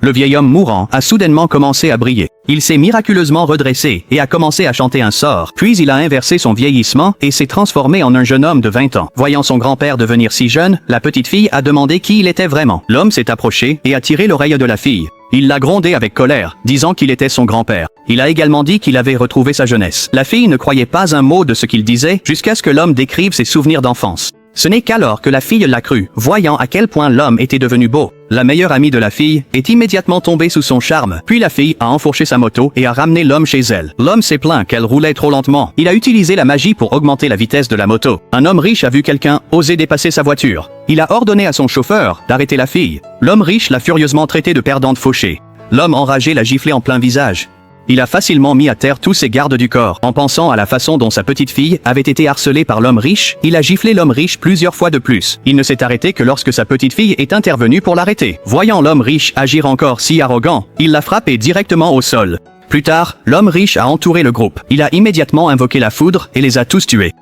Le vieil homme mourant a soudainement commencé à briller. Il s'est miraculeusement redressé et a commencé à chanter un sort. Puis il a inversé son vieillissement et s'est transformé en un jeune homme de 20 ans. Voyant son grand-père devenir si jeune, la petite fille a demandé qui il était vraiment. L'homme s'est approché et a tiré l'oreille de la fille. Il l'a grondé avec colère, disant qu'il était son grand-père. Il a également dit qu'il avait retrouvé sa jeunesse. La fille ne croyait pas un mot de ce qu'il disait jusqu'à ce que l'homme décrive ses souvenirs d'enfance. Ce n'est qu'alors que la fille l'a cru, voyant à quel point l'homme était devenu beau. La meilleure amie de la fille est immédiatement tombée sous son charme, puis la fille a enfourché sa moto et a ramené l'homme chez elle. L'homme s'est plaint qu'elle roulait trop lentement. Il a utilisé la magie pour augmenter la vitesse de la moto. Un homme riche a vu quelqu'un oser dépasser sa voiture. Il a ordonné à son chauffeur d'arrêter la fille. L'homme riche l'a furieusement traité de perdante fauchée. L'homme enragé l'a giflé en plein visage. Il a facilement mis à terre tous ses gardes du corps. En pensant à la façon dont sa petite fille avait été harcelée par l'homme riche, il a giflé l'homme riche plusieurs fois de plus. Il ne s'est arrêté que lorsque sa petite fille est intervenue pour l'arrêter. Voyant l'homme riche agir encore si arrogant, il l'a frappé directement au sol. Plus tard, l'homme riche a entouré le groupe. Il a immédiatement invoqué la foudre et les a tous tués.